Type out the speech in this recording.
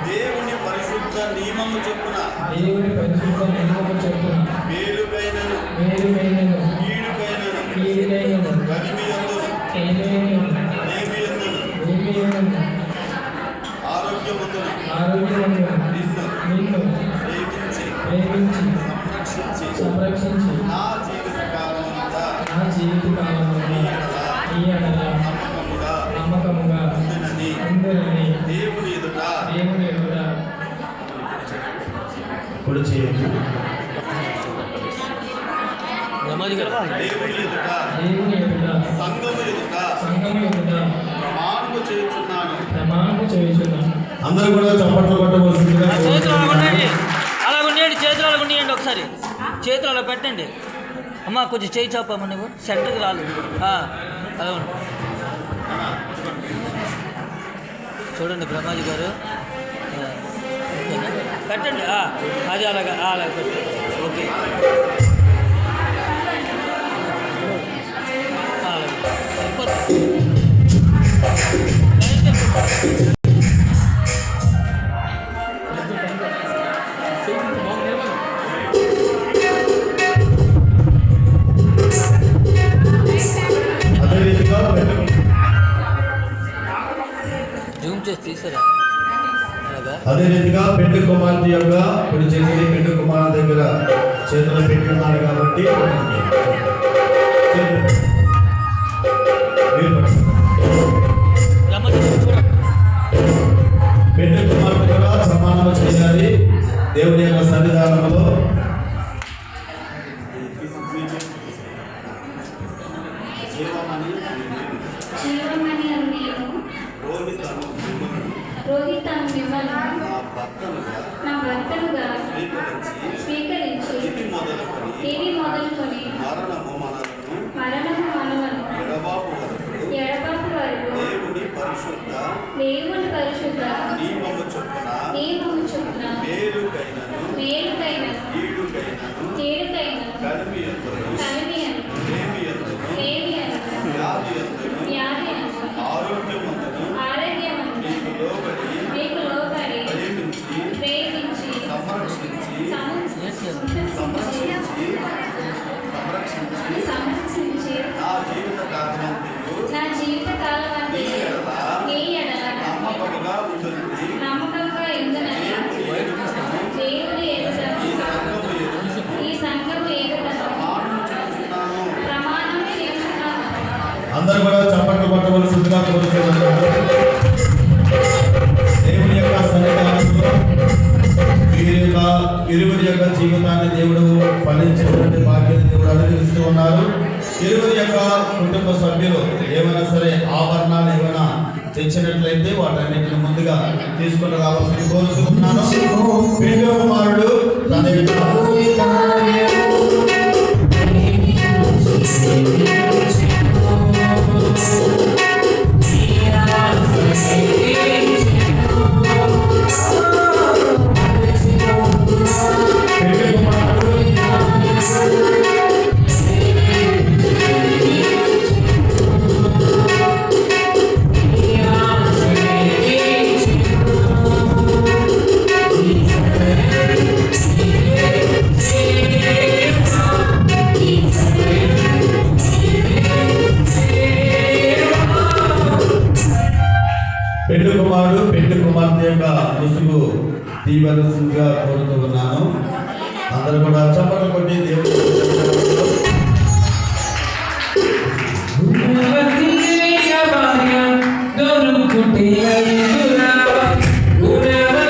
దేవుని పరిశుద్ధ నియమము చొప్పున మేలుకైనను కీడుకైనను ఆరోగ్యవంతులు నిన్ను ప్రేమించి సంరక్షించి నా జీవితకాలమంతా నమ్మకముగా ఉండునని దేవుని ఎదుట ఇప్పుడు చేయండి. దేవుని ఎదుట సంఘము ఎదుట ప్రమాణము చేయుచున్నాను. అందరూ కూడా చప్పట్లు కొట్టవలసిందిగా. చేతులు అలా ఉండండి. ఒకసారి చేతులు అలా పెట్టండి. అమ్మ కొంచెం చేయి చాపమ్మ, నువ్వు సెంటర్కి రాలేదు. అలా ఉండు. చూడండి బ్రహ్మాజీ గారు పెట్టండి. అది అలాగా పెట్టండి. ఓకే, అదే రీతిగా పెండు కుమార్తె యొక్క ఇప్పుడు చేసి పెండు కుమార్తె దగ్గర చేతులు పెట్టుకున్నారు కాబట్టి పెండు కుమార్తె కూడా ప్రమాణం చేయాలి దేవుని యొక్క సన్నిధానంలో. నా భర్తనుగా స్వీకరించి ఇవి మొదలుకొని మరణము మనవను ఎడబాపు వరకు దేవుని పరిశుద్ధ నియమము చొప్పున మేలుకైనను కీడుకైనను వ్యాధి ఆరోగ్యమందు మీకు లోబడి ప్రేమించి సంరక్షించి నా జీవిత కాలమంతా నీ ఎడల నమ్మకంగా ఉండునని దేవుని ఎదుట ఈ సంఘము ఎదుట ప్రమాణం చేస్తున్నాను. అందరూ కూడా చప్పట్లు కొట్టవలసిందిగా కోరుతున్నాను. దేవుని యొక్క సన్నిధానంలో ఇరువురి యొక్క జీవితాన్ని దేవుడు ఫలించేటువంటి భాగ్యత దేవుడు అనుగ్రహిస్తూ ఉన్నారు. ఇరువురి యొక్క కుటుంబ సభ్యులు ఏమైనా సరే ఆభరణాలు ఏమైనా తెచ్చినట్లయితే వాటన్నిటిని ముందుగా తీసుకుని రావాల్సింది కోరుతున్నాను. పెండు కుమారుడు తన పెండు కుమారుడు పెండు కుమార్తె యొక్క ముసుగు తీవలసిందిగా కోరుతూ ఉన్నాను. అందరూ కూడా చప్పట్లు కొట్టి దేవుడు